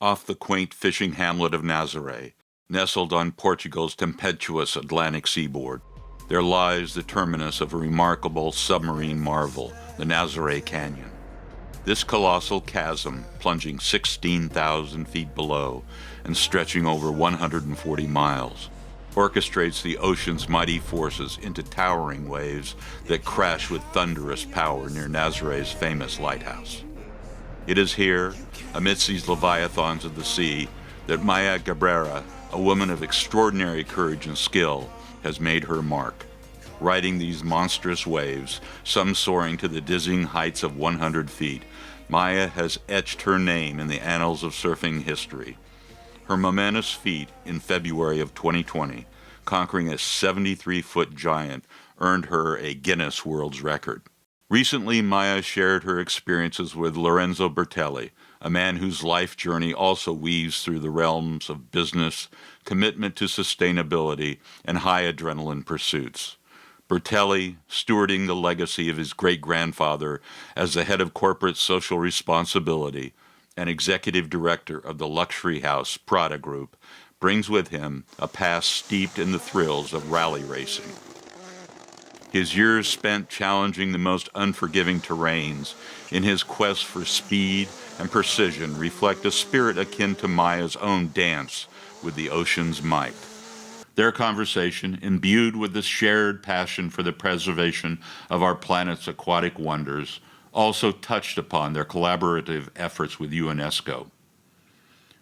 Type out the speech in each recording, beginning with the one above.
Off the quaint fishing hamlet of Nazaré, nestled on Portugal's tempestuous Atlantic seaboard, there lies the terminus of a remarkable submarine marvel, the Nazaré Canyon. This colossal chasm, plunging 16,000 feet below and stretching over 140 miles, orchestrates the ocean's mighty forces into towering waves that crash with thunderous power near Nazaré's famous lighthouse. It is here, amidst these leviathans of the sea, that Maya Gabeira, a woman of extraordinary courage and skill, has made her mark. Riding these monstrous waves, some soaring to the dizzying heights of 100 feet, Maya has etched her name in the annals of surfing history. Her momentous feat in February of 2020, conquering a 73-foot giant, earned her a Guinness World Record. Recently, Maya shared her experiences with Lorenzo Bertelli, a man whose life journey also weaves through the realms of business, commitment to sustainability, and high adrenaline pursuits. Bertelli, stewarding the legacy of his great-grandfather as the head of corporate social responsibility and executive director of the luxury house Prada Group, brings with him a past steeped in the thrills of rally racing. His years spent challenging the most unforgiving terrains in his quest for speed and precision reflect a spirit akin to Maya's own dance with the ocean's might. Their conversation, imbued with the shared passion for the preservation of our planet's aquatic wonders, also touched upon their collaborative efforts with UNESCO.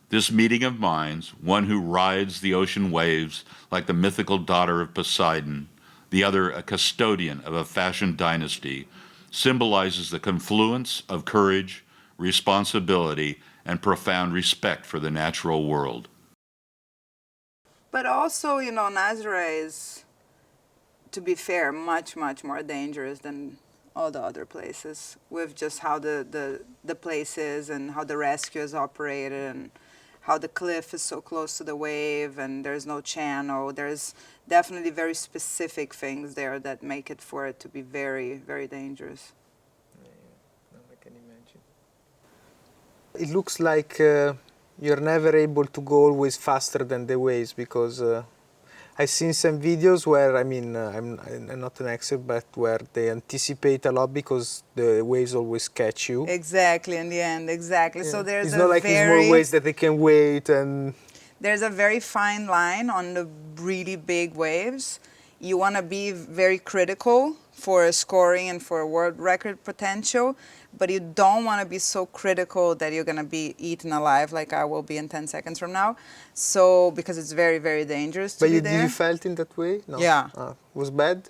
This meeting of minds, one who rides the ocean waves like the mythical daughter of Poseidon, the other a custodian of a fashion dynasty, symbolizes the confluence of courage, responsibility, and profound respect for the natural world. But also, Nazaré is, to be fair, much, much more dangerous than all the other places, with just how the place is and how the rescue is operated and how the cliff is so close to the wave and there's no channel. There's definitely very specific things there that make it for it to be very, very dangerous. Yeah, I can imagine. It looks like you're never able to go always faster than the waves, because I've seen some videos where, I'm not an expert, but where they anticipate a lot because the waves always catch you. Exactly, in the end, exactly. Yeah. So there's it's not like it's more waves that they can wait and... There's a very fine line on the really big waves. You want to be very critical for scoring and for world record potential, but you don't want to be so critical that you're going to be eaten alive like I will be in 10 seconds from now. So, because it's very, very dangerous to be there. But you felt in that way? No. Yeah. Was bad?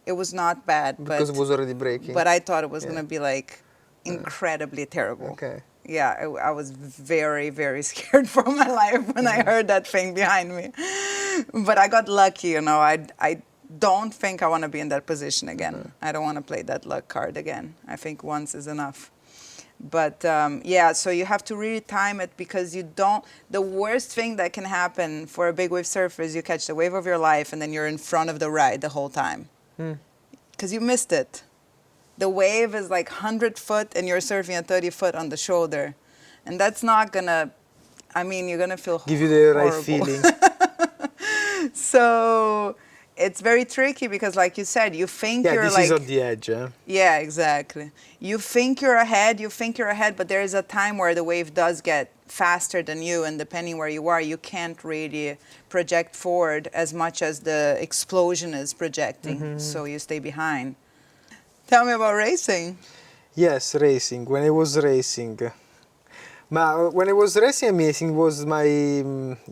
It was not bad. Because it was already breaking. But I thought it was going to be like incredibly terrible. Okay. Yeah, I was very, very scared for my life when I heard that thing behind me. But I got lucky, I don't think I want to be in that position again. I don't want to play that luck card again. I think once is enough. But so you have to really time it, because the worst thing that can happen for a big wave surfer is you catch the wave of your life and then you're in front of the ride the whole time. Because you missed it. The wave is like 100 foot and you're surfing at 30 foot on the shoulder. And that's not gonna, you're gonna feel give you the horrible. Right feeling. So it's very tricky because, like you said, you think you're this is on the edge, huh? Yeah, exactly. You think you're ahead, but there is a time where the wave does get faster than you, and depending where you are, you can't really project forward as much as the explosion is projecting, so you stay behind. Tell me about racing. Yes, racing. When I was racing, I think it was my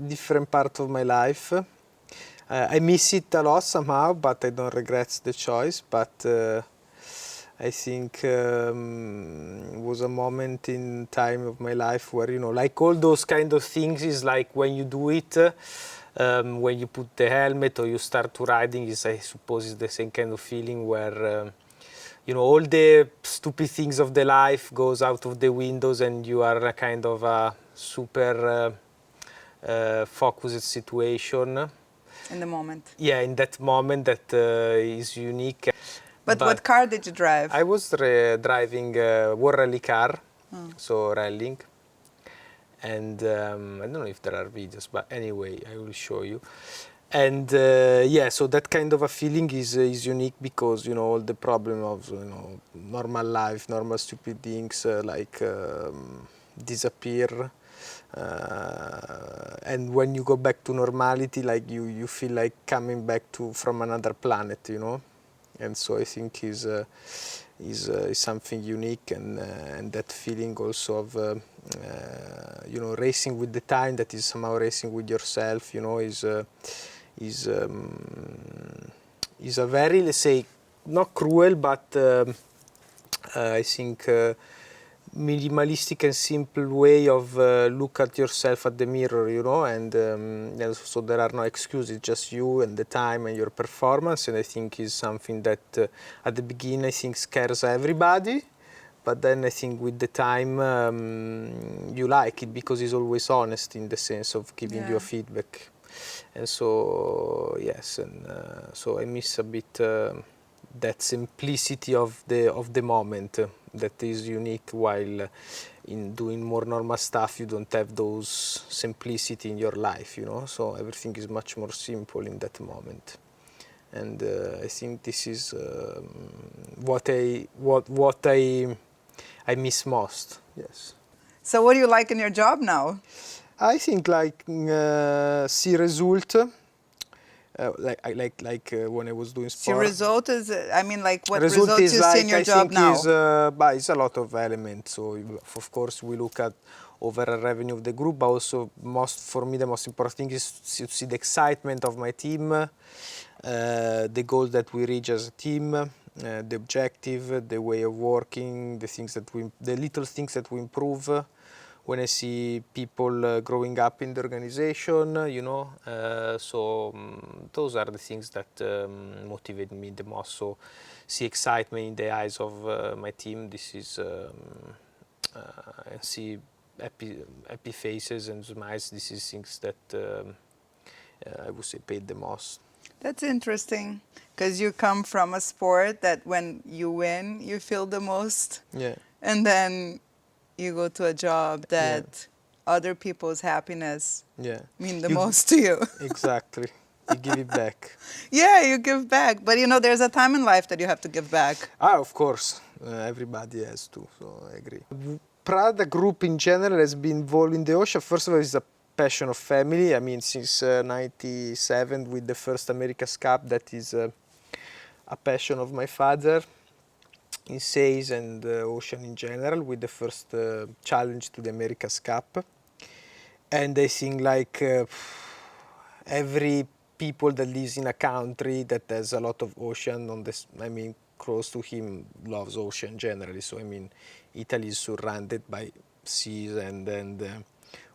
different part of my life. I miss it a lot somehow, but I don't regret the choice. But I think it was a moment in time of my life where, like all those kind of things is like when you do it, when you put the helmet or you start to riding, I suppose it's the same kind of feeling where all the stupid things of the life goes out of the windows and you are in a kind of a super focused situation. In the moment. Yeah, in that moment that is unique. But what car did you drive? I was driving a World Rally car, so rallying. And I don't know if there are videos, but anyway, I will show you. And yeah, so that kind of a feeling is unique because, you know, all the problem of, you know, normal life, normal stupid things disappear. And when you go back to normality, like you feel like coming back from another planet, you know. And so I think is something unique, and that feeling also of you know, racing with the time, that is somehow racing with yourself, you know, is a very, let's say, not cruel, but I think minimalistic and simple way of look at yourself at the mirror, you know, and so there are no excuses, just you and the time and your performance. And I think is something that at the beginning I think scares everybody, but then I think with the time you like it because it's always honest in the sense of giving you a feedback. And so yes, and so I miss a bit that simplicity of the moment that is unique, while in doing more normal stuff you don't have those simplicity in your life, you know, so everything is much more simple in that moment. And I think this is what I miss most. Yes. So what do you like in your job now? I think like see result. Like when I was doing sport. So result is, I mean, like what Result results is you see in your I job think now? but it's a lot of elements. So of course we look at overall revenue of the group, but also for me the most important thing is to see the excitement of my team, the goals that we reach as a team, the objective, the way of working, the little things that we improve. When I see people growing up in the organization, you know, those are the things that motivate me the most. So see excitement in the eyes of my team. This is and see happy faces and smiles. This is things that I would say paid the most. That's interesting, because you come from a sport that when you win, you feel the most. Yeah. And then you go to a job that other people's happiness mean the most to you. Exactly. You give it back. Yeah, you give back. But you know, there's a time in life that you have to give back. Of course. Everybody has to, so I agree. Prada group in general has been involved in the ocean. First of all, it's a passion of family. I mean, since 97 with the first America's Cup, that is a passion of my father. In sails and ocean in general, with the first challenge to the America's Cup. And I think like every people that lives in a country that has a lot of ocean on this, I mean, close to him, loves ocean generally. So I mean, Italy is surrounded by seas, and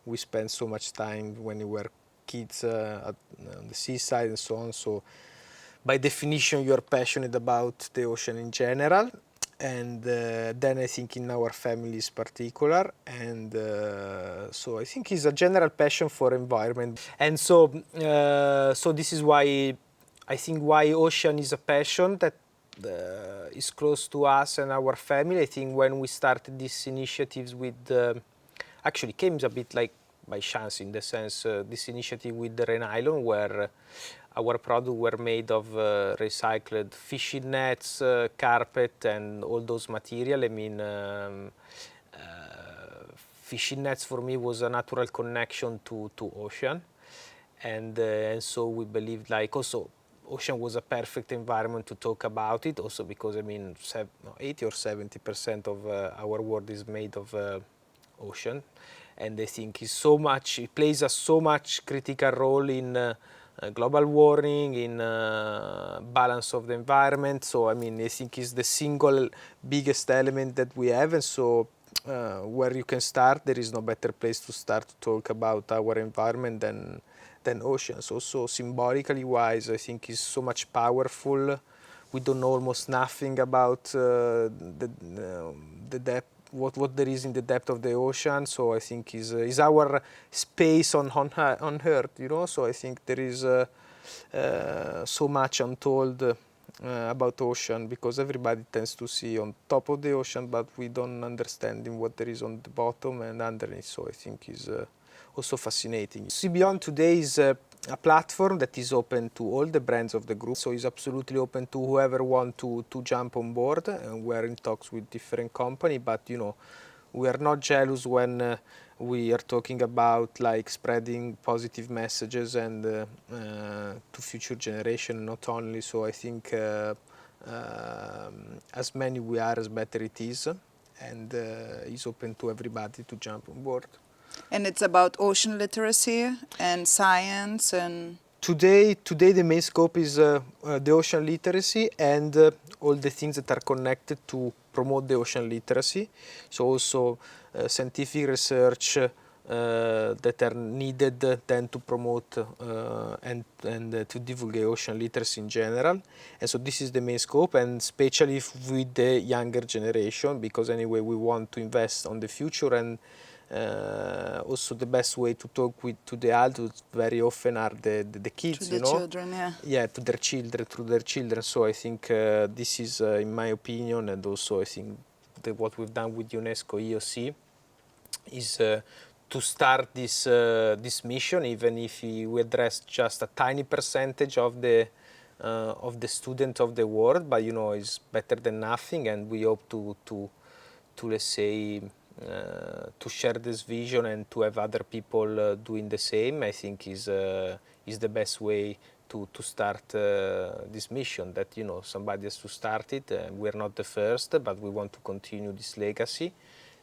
we spend so much time when we were kids on the seaside and so on. So by definition, you are passionate about the ocean in general. And then I think in our families particular, and so I think it's a general passion for environment. And so this is why I think why ocean is a passion that is close to us and our family. I think when we started these initiatives with, actually came a bit like by chance in the sense, this initiative with the Renylon, where our products were made of recycled fishing nets, carpet, and all those material. I mean, fishing nets for me was a natural connection to ocean, and so we believed like also ocean was a perfect environment to talk about it. Also because I mean, 80 or 70% of our world is made of ocean, and I think it plays a so much critical role in global warming, in balance of the environment. So I mean, I think it's the single biggest element that we have, and so where you can start, there is no better place to start to talk about our environment than oceans. Also symbolically wise, I think is so much powerful. We don't know almost nothing about the depth, what there is in the depth of the ocean. So I think is our space on Earth, you know. So I think there is so much untold about ocean, because everybody tends to see on top of the ocean, but we don't understand what there is on the bottom and underneath. So I think is also fascinating. Sea Beyond today is a platform that is open to all the brands of the group, so it's absolutely open to whoever want to jump on board, and we're in talks with different company, but you know, we are not jealous when we are talking about like spreading positive messages and to future generation, not only. So I think as many we are, as better it is, and is open to everybody to jump on board. And it's about ocean literacy and science and... Today the main scope is the ocean literacy and all the things that are connected to promote the ocean literacy. So also scientific research that are needed then to promote and to divulgate ocean literacy in general. And so this is the main scope, and especially with the younger generation, because anyway we want to invest on the future, and also the best way to talk to the adults very often are the kids, to the children, yeah. Yeah, to their children. So I think this is, in my opinion, and also I think that what we've done with UNESCO EOC is to start this mission, even if we address just a tiny percentage of the students of the world, but you know, it's better than nothing, and we hope to let's say to share this vision and to have other people doing the same. I think is the best way to start this mission. That, you know, somebody has to start it. We're not the first, but we want to continue this legacy,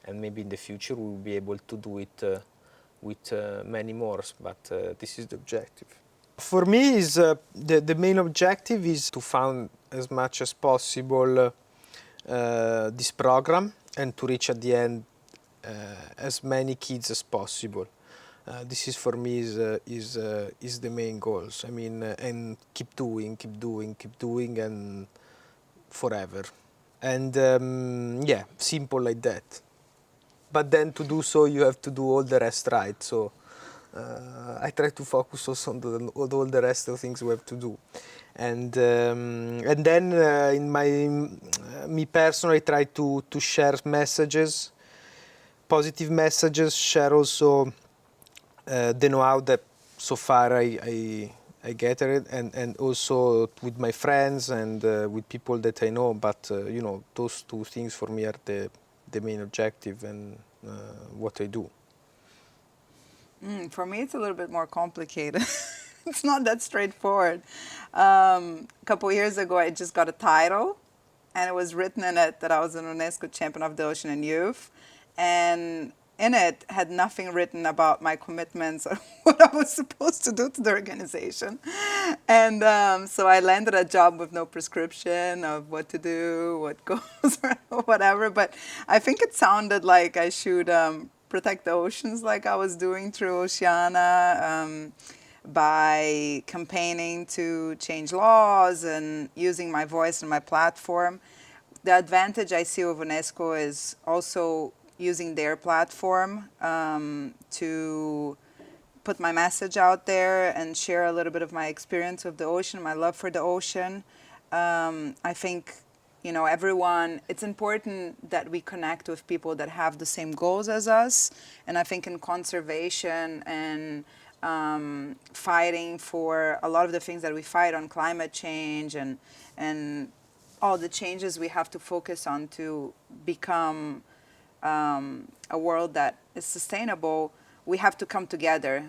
and maybe in the future we will be able to do it with many more. But this is the objective. For me, is the main objective is to found as much as possible this program, and to reach at the end as many kids as possible. This is for me is the main goals. I mean, and keep doing, and forever. And yeah, simple like that. But then to do so, you have to do all the rest right. So I try to focus also on all the rest of things we have to do. And then in me personally, I try to share messages, positive messages, share also the know-how that so far I get it, and also with my friends and with people that I know. But you know, those two things for me are the main objective and what I do. For me, it's a little bit more complicated. It's not that straightforward. A couple years ago, I just got a title, and it was written in it that I was an UNESCO champion of the ocean and youth. And in it had nothing written about my commitments or what I was supposed to do to the organization. And so I landed a job with no prescription of what to do, what goes, or whatever. But I think it sounded like I should protect the oceans, like I was doing through Oceana, by campaigning to change laws and using my voice and my platform. The advantage I see of UNESCO is also using their platform to put my message out there and share a little bit of my experience of the ocean, my love for the ocean. I think, you know, everyone, it's important that we connect with people that have the same goals as us. And I think in conservation and fighting for a lot of the things that we fight on, climate change and all the changes we have to focus on to become a world that is sustainable, we have to come together,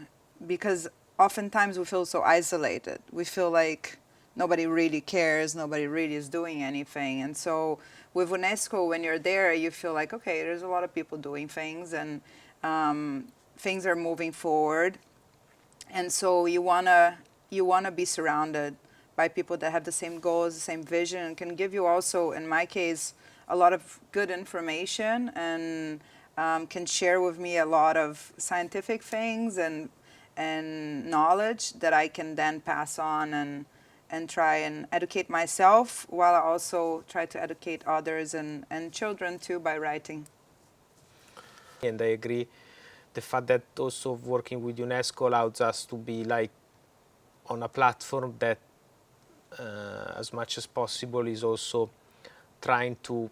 because oftentimes we feel so isolated. We feel like nobody really cares, nobody really is doing anything. And so with UNESCO, when you're there, you feel like, okay, there's a lot of people doing things, and things are moving forward. And so you wanna be surrounded by people that have the same goals, the same vision, and can give you also, in my case, a lot of good information, and can share with me a lot of scientific things and knowledge that I can then pass on and try and educate myself, while I also try to educate others and children too by writing. And I agree. The fact that also working with UNESCO allows us to be like on a platform that as much as possible is also trying to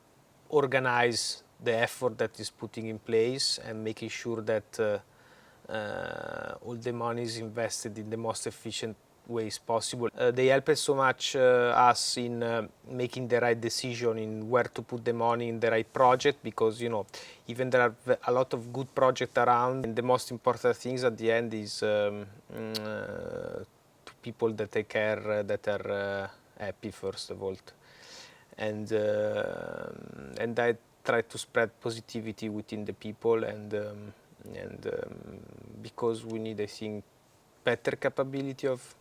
organize the effort that is putting in place and making sure that all the money is invested in the most efficient ways possible. They help us so much us in making the right decision in where to put the money in the right project, because even there are a lot of good projects around, and the most important things at the end is to people that take care, that are happy first of all, and I try to spread positivity within the people, and because we need, I think, better capability of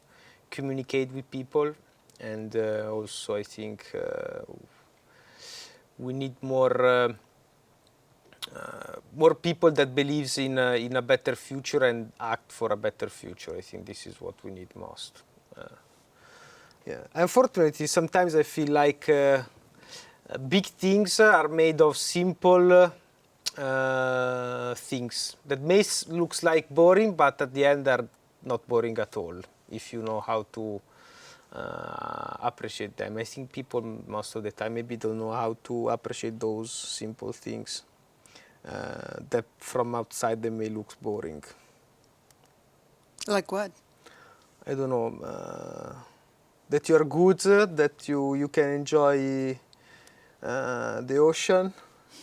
communicate with people, and also I think we need more people that believes in a better future and act for a better future. I think this is what we need most. Yeah. Unfortunately, sometimes I feel like big things are made of simple things that may looks like boring, but at the end are not boring at all if you know how to appreciate them. I think people most of the time maybe don't know how to appreciate those simple things that from outside they may look boring. Like what? I don't know, that you are good, that you can enjoy the ocean,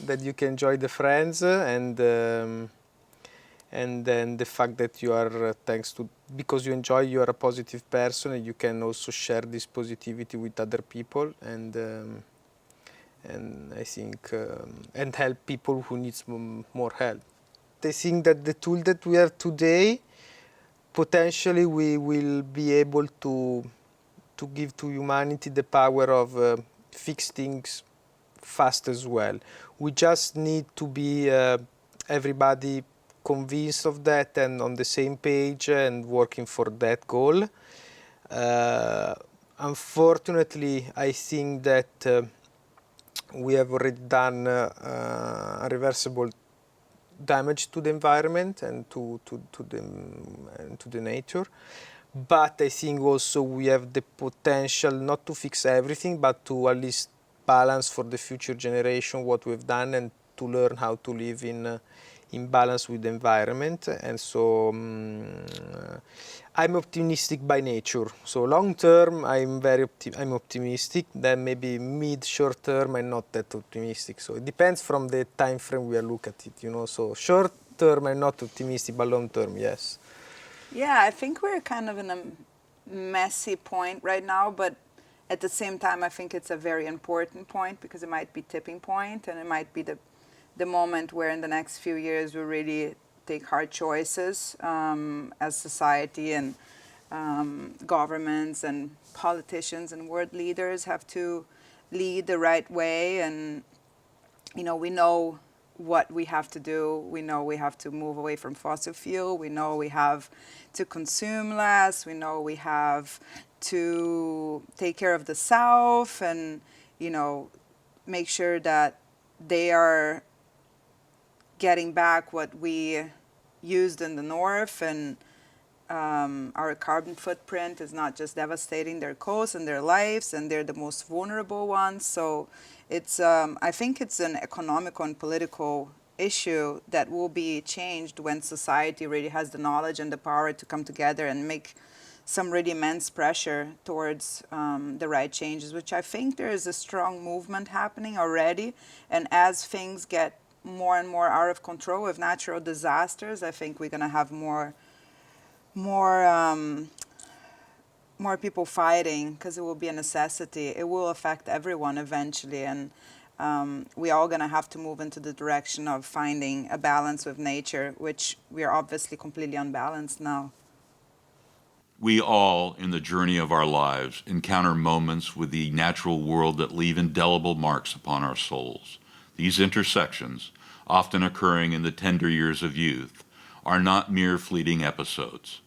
that you can enjoy the friends, and then the fact that you are, because you enjoy, you are a positive person, and you can also share this positivity with other people, and I think and help people who needs more help. I think that the tool that we have today, potentially we will be able to give to humanity the power of fix things fast as well. We just need to be everybody convinced of that and on the same page and working for that goal. Unfortunately, I think that we have already done irreversible damage to the environment and to the nature. But I think also we have the potential not to fix everything, but to at least balance for the future generation what we've done, and to learn how to live in balance with the environment. And so I'm optimistic by nature. So long term, I'm optimistic. Then maybe short term, I'm not that optimistic. So it depends from the time frame we look at it. So short term, I'm not optimistic, but long term, yes. Yeah, I think we're kind of in a messy point right now, but at the same time, I think it's a very important point, because it might be tipping point, and it might be the moment where in the next few years we really take hard choices as society, and governments and politicians and world leaders have to lead the right way. And we know what we have to do. We know we have to move away from fossil fuel. We know we have to consume less. We know we have to take care of the South, and make sure that they are getting back what we used in the North, and our carbon footprint is not just devastating their coasts and their lives, and they're the most vulnerable ones. So it's I think it's an economical and political issue that will be changed when society really has the knowledge and the power to come together and make some really immense pressure towards the right changes, which I think there is a strong movement happening already. And as things get more and more out of control with natural disasters, I think we're going to have more people fighting, because it will be a necessity. It will affect everyone eventually, and we all going to have to move into the direction of finding a balance with nature, which we are obviously completely unbalanced now. We all, in the journey of our lives, encounter moments with the natural world that leave indelible marks upon our souls. These intersections, often occurring in the tender years of youth, are not mere fleeting episodes.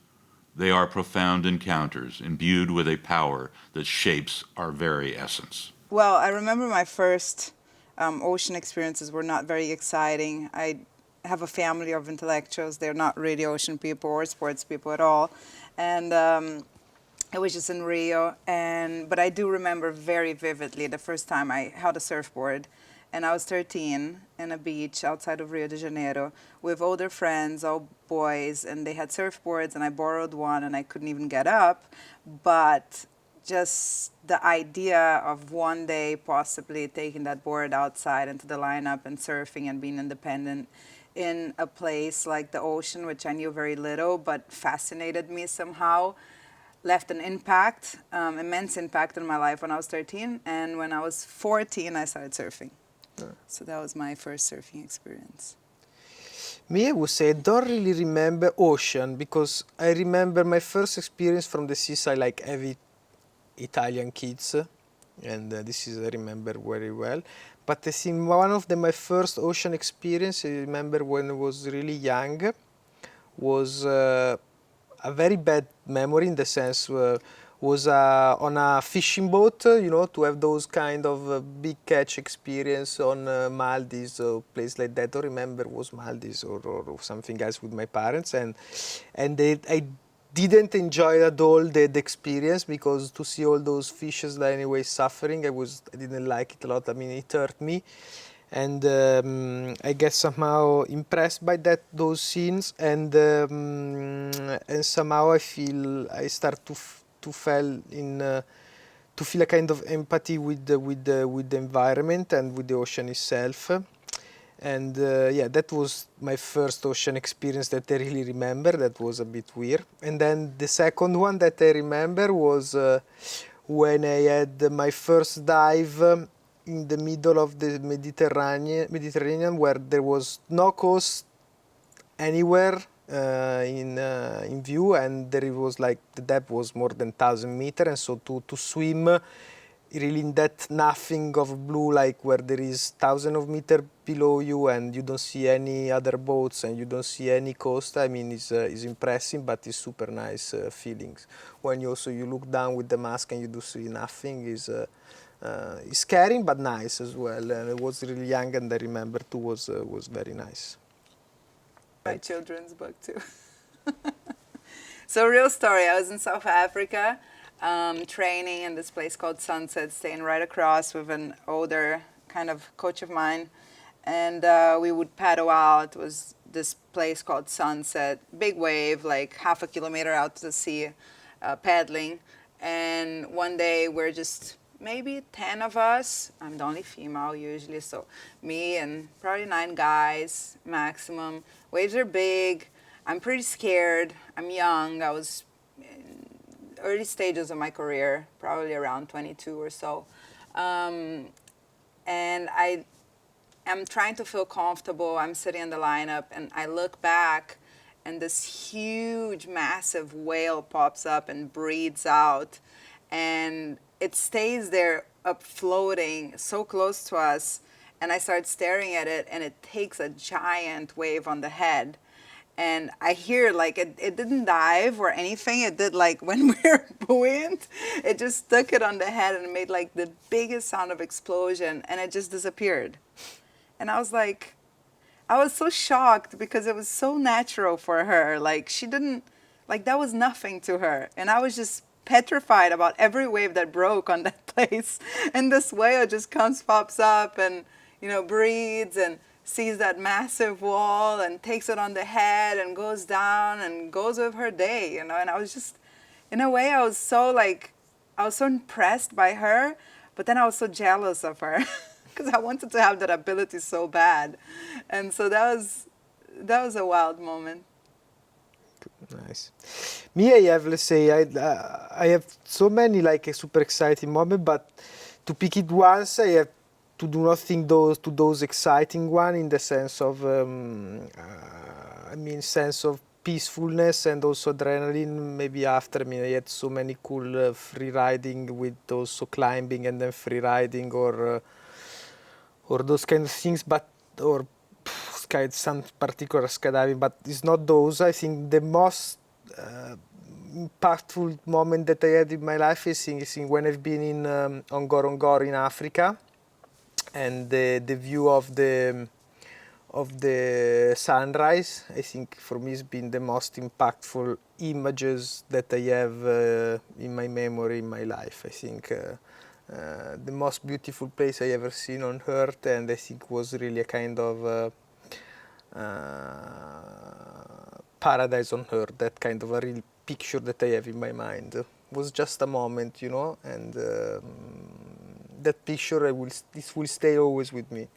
They are profound encounters imbued with a power that shapes our very essence. Well, I remember my first ocean experiences were not very exciting. I have a family of intellectuals. They're not really ocean people or sports people at all. And It was just in Rio, but I do remember very vividly the first time I held a surfboard, and I was 13 in a beach outside of Rio de Janeiro with older friends, all boys, and they had surfboards, and I borrowed one, and I couldn't even get up, but just the idea of one day possibly taking that board outside into the lineup and surfing and being independent in a place like the ocean, which I knew very little, but fascinated me somehow, left an impact, immense impact in my life when I was 13. And when I was 14, I started surfing. So that was my first surfing experience. Me, I would say I don't really remember ocean, because I remember my first experience from the seaside like every Italian kids, and this is I remember very well. But I think one of my first ocean experience, I remember when I was really young, was a very bad memory in the sense was on a fishing boat, to have those kind of big catch experience on Maldives or place like that. I don't remember it was Maldives or something else with my parents, and I didn't enjoy at all the experience, because to see all those fishes like anyway suffering, I didn't like it a lot. I mean, it hurt me, and I get somehow impressed by those scenes, and somehow I start to feel a kind of empathy with the environment and with the ocean itself. And that was my first ocean experience that I really remember. That was a bit weird. And then the second one that I remember was when I had my first dive in the middle of the Mediterranean, where there was no coast anywhere in view, and there was like the depth was more than 1,000 meters, and so to swim really in that nothing of blue, like where there is thousands of meters below you and you don't see any other boats and you don't see any coast. I mean, it's impressive, but it's super nice feelings. When you look down with the mask and you do see nothing, is scary but nice as well. And I was really young, and I remember too was very nice. My children's book too. So real story, I was in South Africa training in this place called Sunset, staying right across with an older kind of coach of mine, and we would paddle out. It was this place called Sunset, big wave, like half a kilometer out to the sea, paddling. And one day we're just maybe 10 of us. I'm the only female usually, so me and probably 9 guys maximum. Waves are big. I'm pretty scared. I'm young. I was in early stages of my career, probably around 22 or so. And I am trying to feel comfortable. I'm sitting in the lineup, and I look back, and this huge, massive whale pops up and breathes out. And it stays there up floating so close to us. And I start staring at it, and it takes a giant wave on the head. And I hear, like, it didn't dive or anything. It did, like, when we're buoyant, it just stuck it on the head and made, like, the biggest sound of explosion. And it just disappeared. And I was like, I was so shocked because it was so natural for her. Like, she didn't, like, that was nothing to her. And I was just petrified about every wave that broke on that place. And this whale just pops up and, breathes and sees that massive wall and takes it on the head and goes down and goes with her day, And I was just, in a way, I was so impressed by her, but then I was so jealous of her because I wanted to have that ability so bad. And so that was a wild moment. Nice. Me, I have, let's say, I have so many like a super exciting moment, but to pick it once, I have to do not think those exciting one in the sense of, sense of peacefulness and also adrenaline. Maybe after, I had so many cool free riding with also climbing and then free riding or those kind of things, or some particular skydiving, but it's not those. I think the most impactful moment that I had in my life is when I've been in Ngorongoro in Africa, and the view of the of the sunrise. I think for me it's been the most impactful images that I have in my memory in my life. I think the most beautiful place I ever seen on earth, and I think was really a kind of paradise on earth. That kind of a real picture that I have in my mind. It was just a moment, you know, and that picture this will stay always with me.